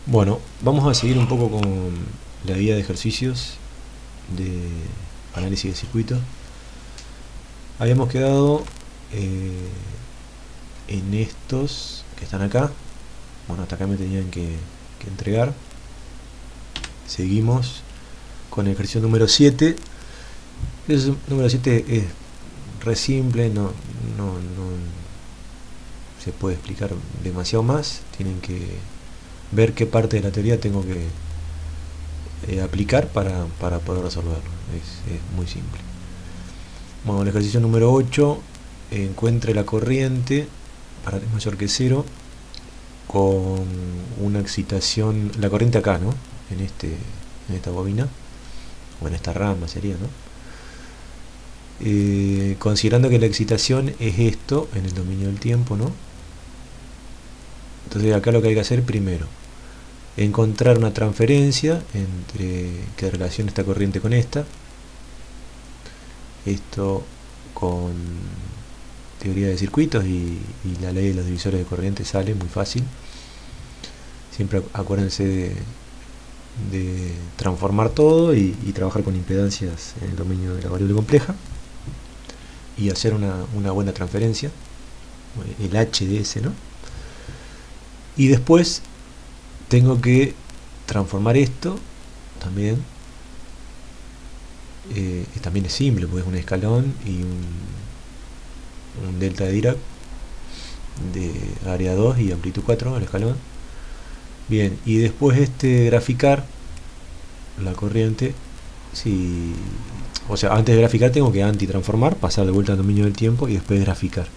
Bueno, vamos a seguir un poco con la guía de ejercicios de análisis de circuitos. Habíamos quedado en estos que están acá. Bueno, hasta acá me tenían que entregar. Seguimos con el ejercicio número 7. El número 7 es re simple, no se puede explicar demasiado más. Tienen que ver qué parte de la teoría tengo que aplicar para poder resolverlo. Es muy simple. Bueno, el ejercicio número 8, encuentre la corriente para T mayor que 0 con una excitación, la corriente acá, ¿no? En esta bobina, o en esta rama sería, ¿no? Considerando que la excitación es esto en el dominio del tiempo, ¿no? Entonces acá lo que hay que hacer primero, encontrar una transferencia entre que relacione esta corriente con esta. Esto con teoría de circuitos y la ley de los divisores de corriente sale muy fácil. Siempre acuérdense de transformar todo y trabajar con impedancias en el dominio de la variable compleja y hacer una buena transferencia, el H de S, ¿no? Y después tengo que transformar esto también. También es simple porque es un escalón y un delta de Dirac de área 2 y amplitud 4 el escalón. Bien, y después graficar la corriente. O sea, antes de graficar tengo que antitransformar, pasar de vuelta al dominio del tiempo y después graficar.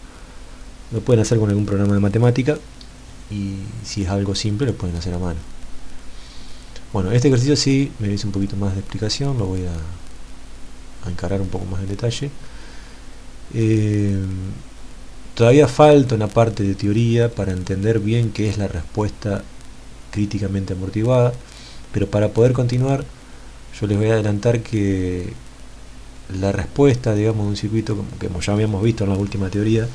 Lo pueden hacer con algún programa de matemática y si es algo simple lo pueden hacer a mano. Bueno, este ejercicio sí merece un poquito más de explicación, lo voy a encarar un poco más en detalle. Todavía falta una parte de teoría para entender bien qué es la respuesta críticamente amortiguada, pero para poder continuar yo les voy a adelantar que la respuesta, digamos, de un circuito, como ya habíamos visto en la última teoría,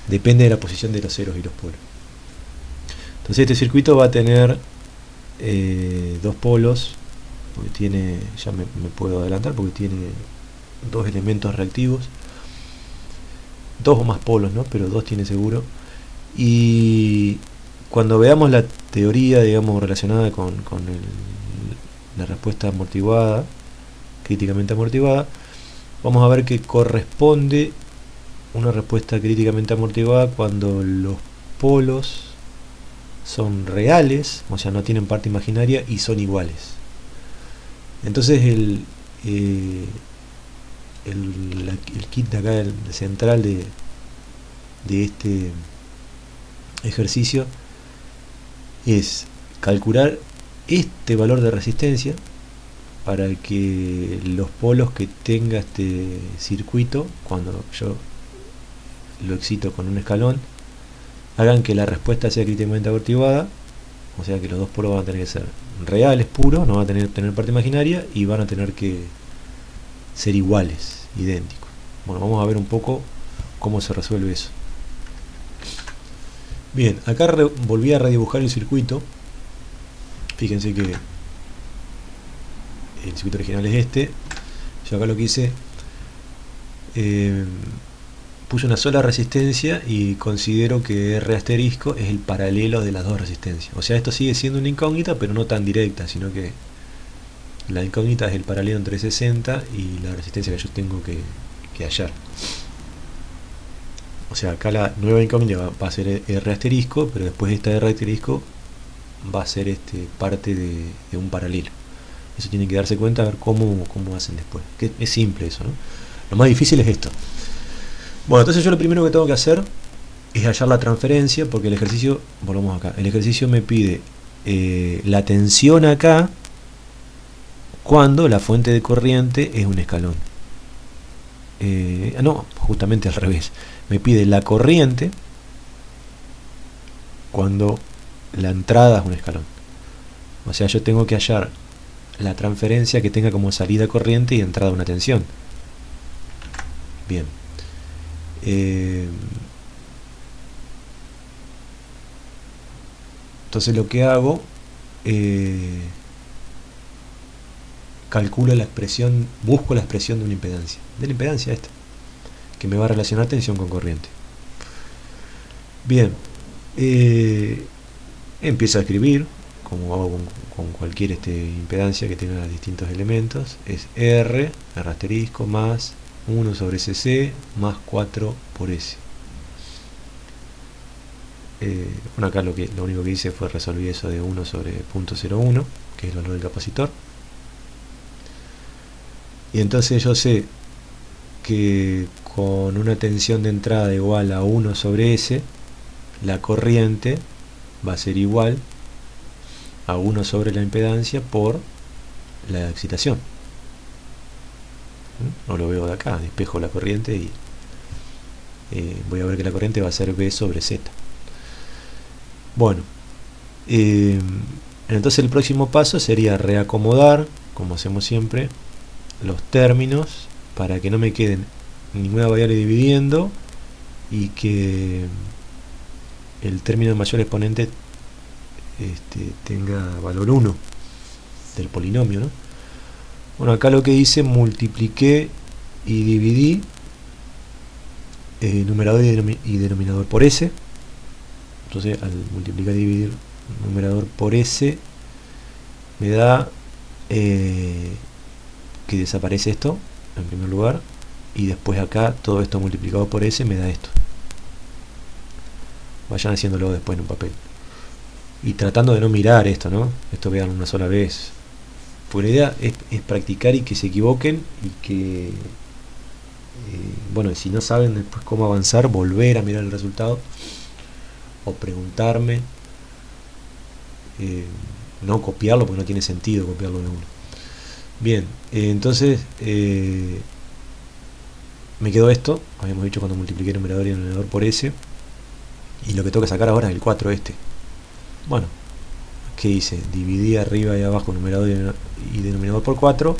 depende de la posición de los ceros y los polos. Entonces este circuito va a tener dos polos, porque tiene, ya me puedo adelantar, porque tiene dos elementos reactivos, dos o más polos, ¿no? Pero dos tiene seguro. Y cuando veamos la teoría, digamos, relacionada con la respuesta amortiguada, críticamente amortiguada, vamos a ver que corresponde una respuesta críticamente amortiguada cuando los polos son reales, o sea, no tienen parte imaginaria y son iguales. Entonces el kit de acá, el central de este ejercicio es calcular este valor de resistencia para que los polos que tenga este circuito, cuando yo lo excito con un escalón, hagan que la respuesta sea críticamente amortiguada, o sea que los dos polos van a tener que ser reales, puros, no van a tener parte imaginaria y van a tener que ser iguales, idénticos. Bueno, vamos a ver un poco cómo se resuelve eso. Bien, acá volví a redibujar el circuito. Fíjense que el circuito original es este. Yo acá lo que hice, puse una sola resistencia y considero que R asterisco es el paralelo de las dos resistencias. O sea, esto sigue siendo una incógnita, pero no tan directa, sino que la incógnita es el paralelo entre 60 y la resistencia que yo tengo que hallar. O sea, acá la nueva incógnita va a ser R asterisco, pero después esta R asterisco va a ser parte de un paralelo. Eso tienen que darse cuenta, a ver cómo hacen después. Que es simple eso, ¿no? Lo más difícil es esto. Bueno, entonces yo lo primero que tengo que hacer es hallar la transferencia, porque el ejercicio, volvamos acá, el ejercicio me pide la tensión acá cuando la fuente de corriente es un escalón. No, justamente al revés. Me pide la corriente cuando la entrada es un escalón. O sea, yo tengo que hallar la transferencia que tenga como salida corriente y entrada una tensión. Bien. Entonces lo que hago calculo la expresión, busco la expresión de una impedancia, esta, que me va a relacionar tensión con corriente. Bien, empiezo a escribir, como hago con cualquier impedancia que tenga distintos elementos. Es R asterisco más 1 sobre CC más 4 por S. Bueno, acá lo único que hice fue resolver eso de 1 sobre 0.01, que es el valor del capacitor. Y entonces yo sé que con una tensión de entrada igual a 1 sobre S, la corriente va a ser igual a 1 sobre la impedancia por la excitación. No lo veo de acá, despejo la corriente y voy a ver que la corriente va a ser B sobre Z. Bueno, entonces el próximo paso sería reacomodar, como hacemos siempre, los términos para que no me queden ninguna variable dividiendo y que el término de mayor exponente tenga valor 1 del polinomio, ¿no? Bueno, acá lo que hice, multipliqué y dividí numerador y denominador por S. Entonces al multiplicar y dividir numerador por S me da que desaparece esto en primer lugar, y después acá todo esto multiplicado por S me da esto. Vayan haciéndolo después en un papel y tratando de no mirar esto, ¿no? Esto vean una sola vez, porque la idea es practicar y que se equivoquen y que bueno, si no saben después cómo avanzar, volver a mirar el resultado o preguntarme, no copiarlo porque no tiene sentido copiarlo de uno. Bien, entonces me quedó esto, habíamos dicho cuando multipliqué numerador y denominador por S, y lo que tengo que sacar ahora es el 4 Bueno, ¿qué hice? Dividí arriba y abajo numerador y denominador por 4,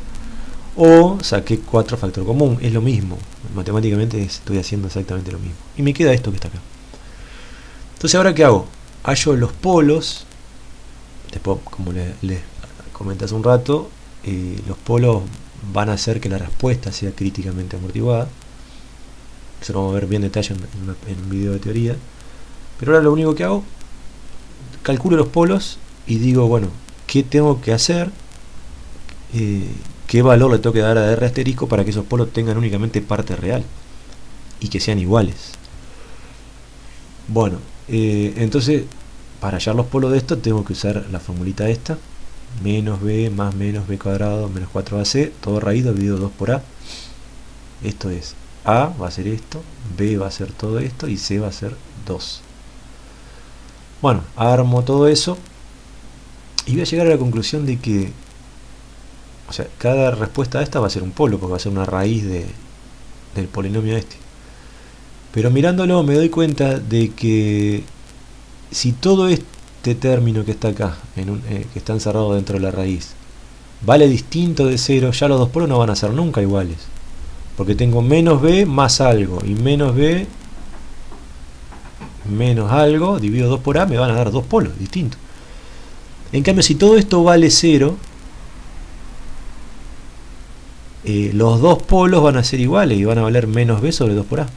o saqué 4 factor común, es lo mismo, matemáticamente estoy haciendo exactamente lo mismo, y me queda esto que está acá. Entonces ahora ¿qué hago? Hallo los polos, después como les comenté hace un rato, los polos van a hacer que la respuesta sea críticamente amortiguada. Eso lo vamos a ver bien en detalle en un video de teoría. Pero ahora lo único que hago, calculo los polos y digo, bueno, ¿qué tengo que hacer? ¿Qué valor le tengo que dar a R asterisco para que esos polos tengan únicamente parte real y que sean iguales? Bueno, entonces para hallar los polos de esto tengo que usar la formulita esta: menos b más menos b cuadrado menos 4ac, todo raíz dividido 2 por a. Esto es, a va a ser esto, b va a ser todo esto y c va a ser 2. Bueno, armo todo eso y voy a llegar a la conclusión de que, o sea, cada respuesta a esta va a ser un polo, porque va a ser una raíz del polinomio este. Pero mirándolo me doy cuenta de que si todo este término que está acá, que está encerrado dentro de la raíz, vale distinto de 0, ya los dos polos no van a ser nunca iguales. Porque tengo menos b más algo, y menos b menos algo, dividido 2 por a, me van a dar dos polos distintos. En cambio, si todo esto vale 0, los dos polos van a ser iguales y van a valer menos b sobre 2 por a.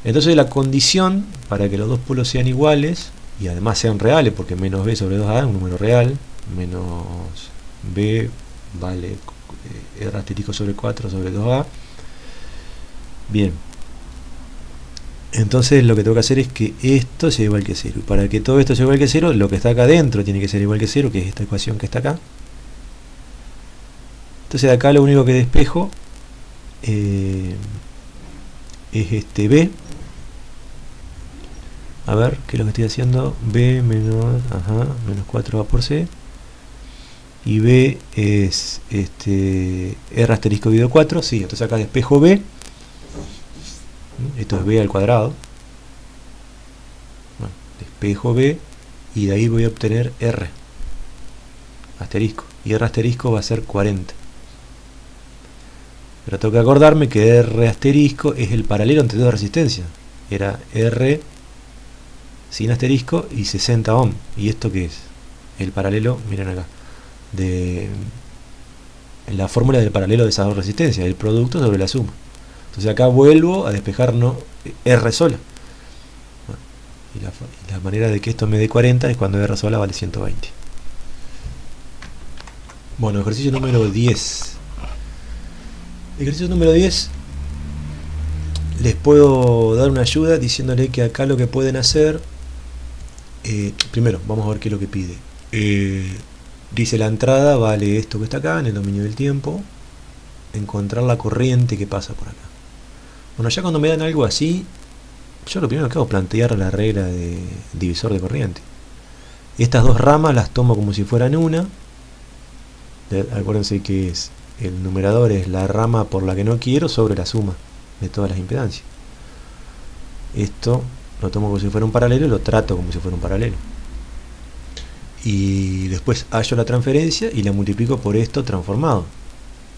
Entonces la condición para que los dos polos sean iguales y además sean reales, porque menos b sobre 2a es un número real, menos b vale r asterisco sobre 4 sobre 2a. Bien, entonces lo que tengo que hacer es que esto sea igual que 0, y para que todo esto sea igual que 0, lo que está acá adentro tiene que ser igual que 0, que es esta ecuación que está acá. Entonces de acá lo único que despejo es este b. A ver, ¿qué es lo que estoy haciendo? B menos, menos 4a por c. Y b es r asterisco dividido 4. Sí, entonces acá despejo b. Esto es b al cuadrado. Bueno, despejo b y de ahí voy a obtener r asterisco. Y r asterisco va a ser 40. Pero tengo que acordarme que R asterisco es el paralelo entre dos resistencias. Era R sin asterisco y 60 ohm. ¿Y esto qué es? el paralelo, miren acá, de la fórmula del paralelo de esas dos resistencias, el producto sobre la suma. Entonces acá vuelvo a despejar no R sola. Y la manera de que esto me dé 40 es cuando R sola vale 120. Bueno, ejercicio número 10. Ejercicio número 10. Les puedo dar una ayuda diciéndole que acá lo que pueden hacer, primero vamos a ver qué es lo que pide. Dice la entrada vale esto que está acá en el dominio del tiempo, encontrar la corriente que pasa por acá. Bueno, ya cuando me dan algo así, yo lo primero que hago es plantear la regla de divisor de corriente. Estas dos ramas las tomo como si fueran una. Acuérdense que el numerador es la rama por la que no quiero sobre la suma de todas las impedancias. Esto lo tomo como si fuera un paralelo y lo trato como si fuera un paralelo. Y después hallo la transferencia y la multiplico por esto transformado.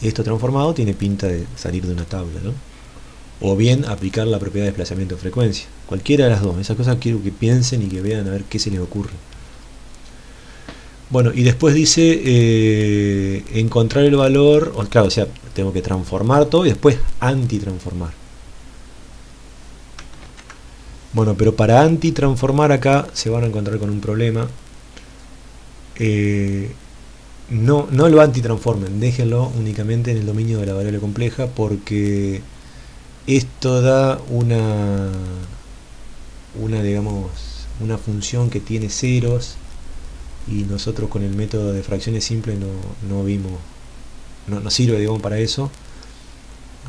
Esto transformado tiene pinta de salir de una tabla, ¿no? O bien aplicar la propiedad de desplazamiento de frecuencia. Cualquiera de las dos. Esas cosas quiero que piensen y que vean a ver qué se les ocurre. Bueno, y después dice encontrar el valor, claro, o sea, tengo que transformar todo y después antitransformar. Bueno, pero para antitransformar acá se van a encontrar con un problema. No lo antitransformen, déjenlo únicamente en el dominio de la variable compleja, porque esto da digamos, una función que tiene ceros y nosotros con el método de fracciones simples no vimos, no sirve, digamos, para eso.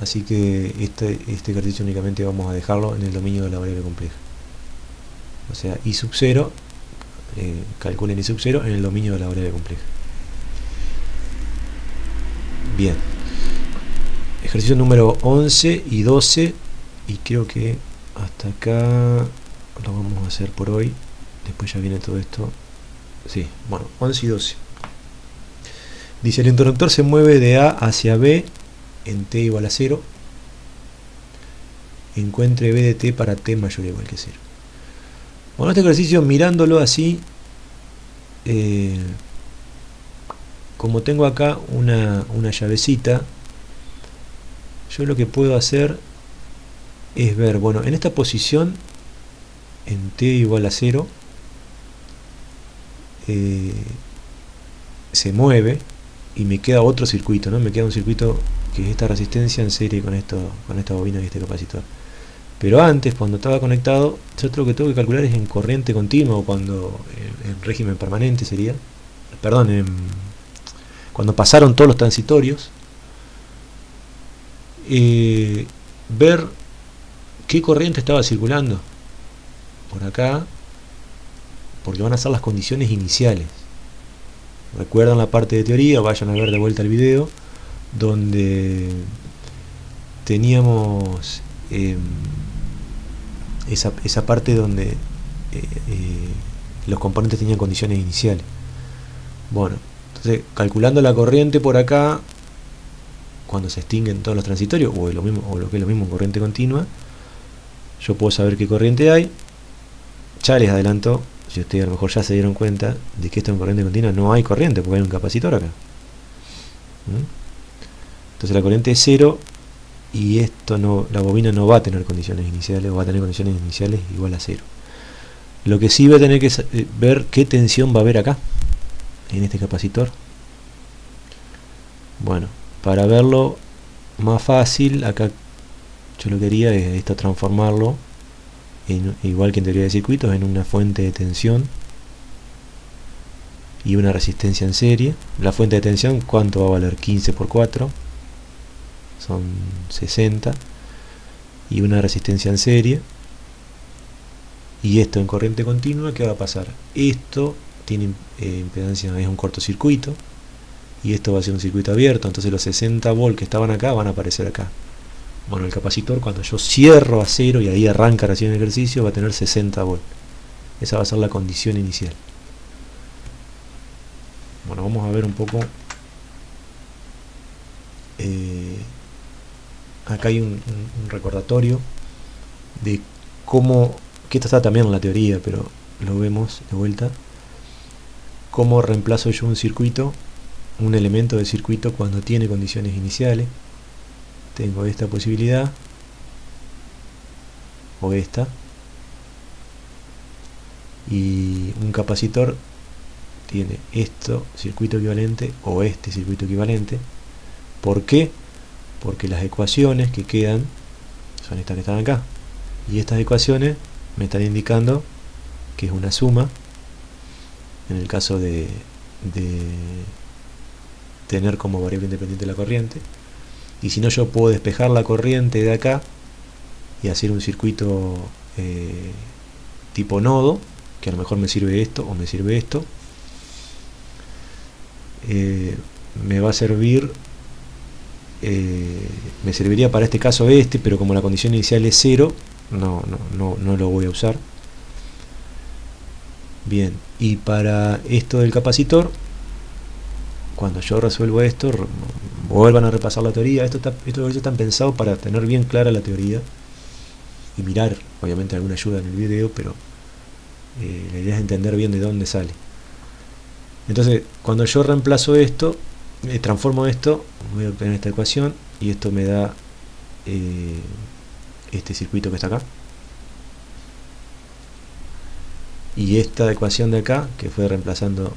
Así que este ejercicio únicamente vamos a dejarlo en el dominio de la variable compleja. O sea, i sub 0, calculen i sub 0 en el dominio de la variable compleja. Bien. Ejercicio número 11 y 12, y creo que hasta acá lo vamos a hacer por hoy. Después ya viene todo esto. Sí, bueno, 11 y 12. Dice, el interruptor se mueve de A hacia B en t igual a 0. Encuentre b de t para t mayor o igual que 0. Bueno, este ejercicio, mirándolo así, como tengo acá una llavecita, yo lo que puedo hacer es ver, bueno, en esta posición, en t igual a 0, se mueve y me queda otro circuito, ¿no? Me queda un circuito que es esta resistencia en serie con esta bobina y este capacitor. Pero antes, cuando estaba conectado, yo lo que tengo que calcular es en corriente continua, o cuando en régimen permanente sería, perdón, cuando pasaron todos los transitorios, ver qué corriente estaba circulando por acá, porque van a ser las condiciones iniciales. Recuerdan la parte de teoría, vayan a ver de vuelta el video, donde teníamos esa parte donde los componentes tenían condiciones iniciales. Bueno, entonces calculando la corriente por acá, cuando se extinguen todos los transitorios, o lo que es lo mismo corriente continua, yo puedo saber qué corriente hay. Ya les adelanto, si ustedes a lo mejor ya se dieron cuenta de que esto en corriente continua no hay corriente, porque hay un capacitor acá. Entonces la corriente es 0, y esto la bobina no va a tener condiciones iniciales, o va a tener condiciones iniciales igual a 0. Lo que sí voy a tener que ver qué tensión va a haber acá, en este capacitor. Bueno, para verlo más fácil, acá yo lo que haría es esto, transformarlo, igual que en teoría de circuitos, en una fuente de tensión y una resistencia en serie. La fuente de tensión, ¿cuánto va a valer? 15 por 4 son 60, y una resistencia en serie. Y esto en corriente continua, ¿qué va a pasar? Esto tiene impedancia, es un cortocircuito, y esto va a ser un circuito abierto, entonces los 60 volts que estaban acá van a aparecer acá. Bueno, el capacitor, cuando yo cierro a 0 y ahí arranca recién el ejercicio, va a tener 60 volts. Esa va a ser la condición inicial. Bueno, vamos a ver un poco. Acá hay un recordatorio de cómo, que esto está también en la teoría, pero lo vemos de vuelta. cómo reemplazo yo un circuito, un elemento del circuito cuando tiene condiciones iniciales. Tengo esta posibilidad o esta, y un capacitor tiene esto circuito equivalente o este circuito equivalente. ¿Por qué? Porque las ecuaciones que quedan son estas que están acá, y estas ecuaciones me están indicando que es una suma en el caso de tener como variable independiente la corriente. Y si no, yo puedo despejar la corriente de acá y hacer un circuito tipo nodo, que a lo mejor me sirve esto o me sirve esto. Me va a servir, me serviría para este caso este, pero como la condición inicial es 0, no lo voy a usar. Bien, y para esto del capacitor, cuando yo resuelvo esto, vuelvan a repasar la teoría. Estos están pensados para tener bien clara la teoría y mirar, obviamente, alguna ayuda en el video, pero la idea es entender bien de dónde sale. Entonces, cuando yo reemplazo esto, transformo esto, voy a obtener esta ecuación, y esto me da este circuito que está acá. Y esta ecuación de acá, que fue reemplazando,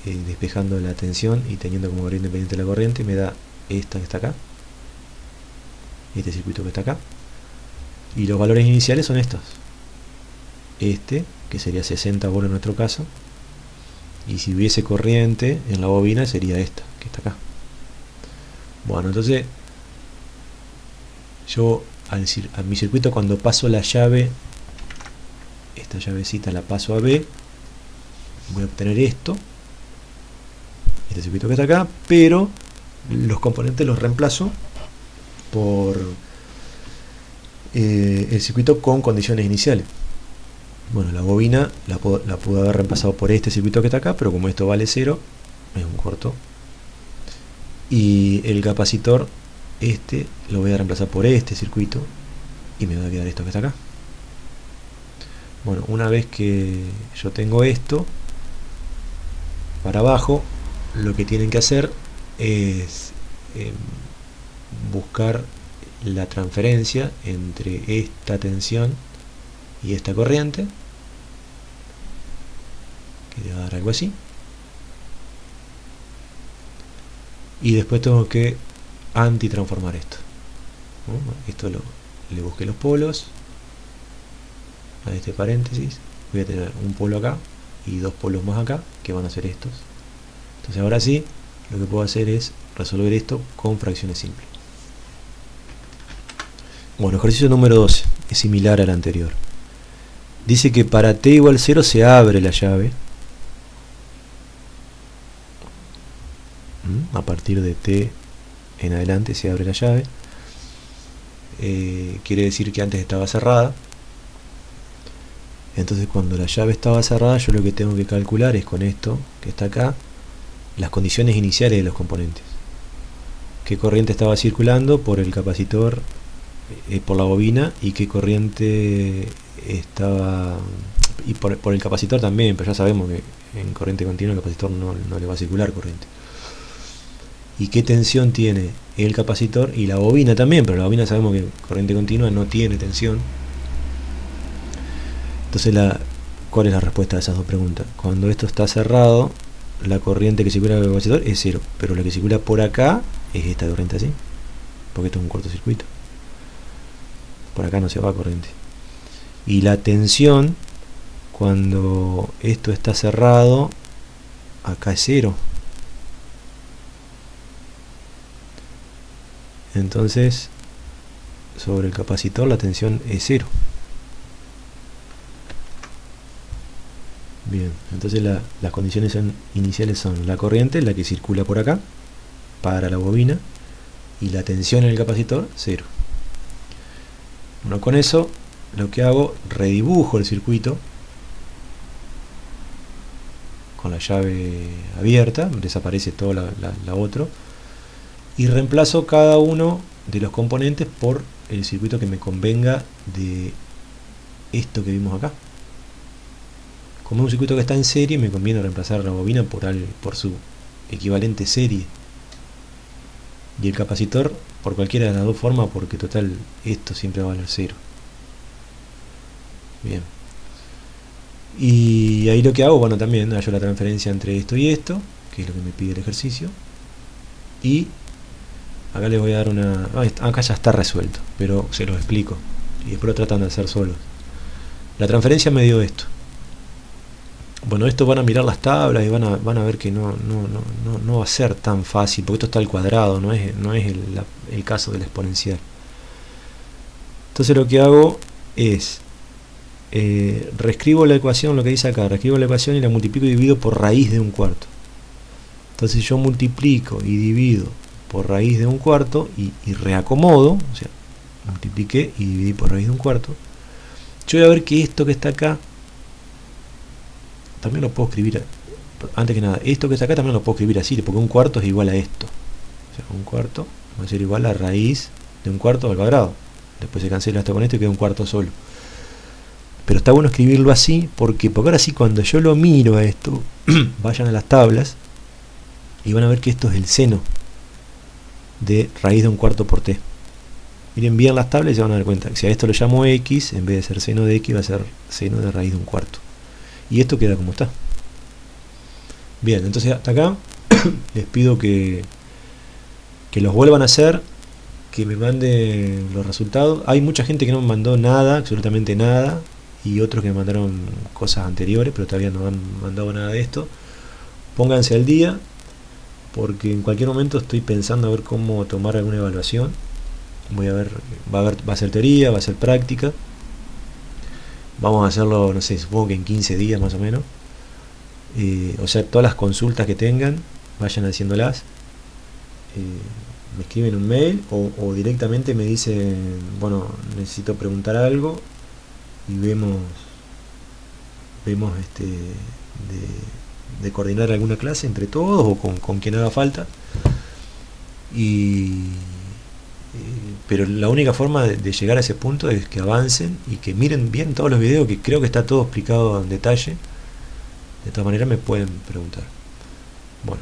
despejando la tensión y teniendo como variable independiente la corriente, me da esta que está acá, este circuito que está acá. Y los valores iniciales son estos. Este, que sería 60 volts en nuestro caso. Y si hubiese corriente en la bobina, sería esta, que está acá. Bueno, entonces yo a mi circuito, cuando paso la llave, esta llavecita la paso a B, voy a obtener esto, este circuito que está acá, pero los componentes los reemplazo por el circuito con condiciones iniciales. Bueno, la bobina la puedo haber reemplazado por este circuito que está acá, pero como esto vale 0, es un corto. Y el capacitor, este, lo voy a reemplazar por este circuito, y me va a quedar esto que está acá. Bueno, una vez que yo tengo esto, para abajo, lo que tienen que hacer es buscar la transferencia entre esta tensión y esta corriente, que le va a dar algo así, y después tengo que antitransformar esto, ¿no? Esto le busqué los polos a este paréntesis, voy a tener un polo acá y dos polos más acá, que van a ser estos. Entonces ahora sí, lo que puedo hacer es resolver esto con fracciones simples. Bueno, ejercicio número 12 es similar al anterior. Dice que para t igual 0 se abre la llave. A partir de t en adelante se abre la llave. Quiere decir que antes estaba cerrada. Entonces, cuando la llave estaba cerrada, yo lo que tengo que calcular es con esto que está acá, las condiciones iniciales de los componentes. Qué corriente estaba circulando por el capacitor, por la bobina, y qué corriente estaba, y por el capacitor también, pero ya sabemos que en corriente continua el capacitor no le va a circular corriente. Y qué tensión tiene el capacitor y la bobina también, pero la bobina sabemos que corriente continua no tiene tensión. Entonces, ¿cuál es la respuesta a esas dos preguntas? Cuando esto está cerrado, la corriente que circula por el capacitor es 0, pero la que circula por acá es esta corriente así, porque esto es un cortocircuito. Por acá no se va corriente. Y la tensión, cuando esto está cerrado, acá es 0. Entonces, sobre el capacitor la tensión es 0. Bien, entonces las condiciones iniciales son la corriente, la que circula por acá, para la bobina, y la tensión en el capacitor, 0. Bueno, con eso lo que hago, redibujo el circuito con la llave abierta, desaparece todo la otro, y reemplazo cada uno de los componentes por el circuito que me convenga de esto que vimos acá, Como es un circuito que está en serie, me conviene reemplazar la bobina por su equivalente serie. Y el capacitor por cualquiera de las dos formas, porque total esto siempre va a valer 0. Bien. Y ahí lo que hago, bueno, también hallo la transferencia entre esto y esto, que es lo que me pide el ejercicio. Y acá les voy a dar una... acá ya está resuelto, pero se los explico. Y después lo tratan de hacer solos. La transferencia me dio esto. Bueno, esto van a mirar las tablas y van a ver que no va a ser tan fácil, porque esto está al cuadrado, no es el caso del exponencial. Entonces lo que hago es reescribo la ecuación, lo que dice acá, reescribo la ecuación y la multiplico y divido por raíz de un cuarto. Entonces yo multiplico y divido por raíz de un cuarto y reacomodo, o sea, multipliqué y dividí por raíz de un cuarto. Yo voy a ver que esto que está acá también lo puedo escribir, antes que nada, esto que está acá también lo puedo escribir así, porque un cuarto es igual a esto. O sea, un cuarto va a ser igual a raíz de un cuarto al cuadrado. Después se cancela esto con esto y queda un cuarto solo. Pero está bueno escribirlo así, porque ahora sí, cuando yo lo miro a esto, vayan a las tablas y van a ver que esto es el seno de raíz de un cuarto por t. Miren bien las tablas y se van a dar cuenta que si a esto lo llamo x, en vez de ser seno de x, va a ser seno de raíz de un cuarto. Y esto queda como está. Bien, entonces hasta acá les pido que los vuelvan a hacer, que me manden los resultados. Hay mucha gente que no me mandó nada, absolutamente nada, y otros que me mandaron cosas anteriores, pero todavía no han mandado nada de esto. Pónganse al día, porque en cualquier momento estoy pensando a ver cómo tomar alguna evaluación. Voy a ver, va a ser teoría, va a ser práctica. Vamos a hacerlo, no sé, supongo que en 15 días más o menos. O sea, todas las consultas que tengan, vayan haciéndolas. Me escriben un mail o directamente me dicen, bueno, necesito preguntar algo y vemos de coordinar alguna clase entre todos o con quien haga falta. Pero la única forma de llegar a ese punto es que avancen y que miren bien todos los videos, que creo que está todo explicado en detalle. De todas maneras me pueden preguntar. Bueno.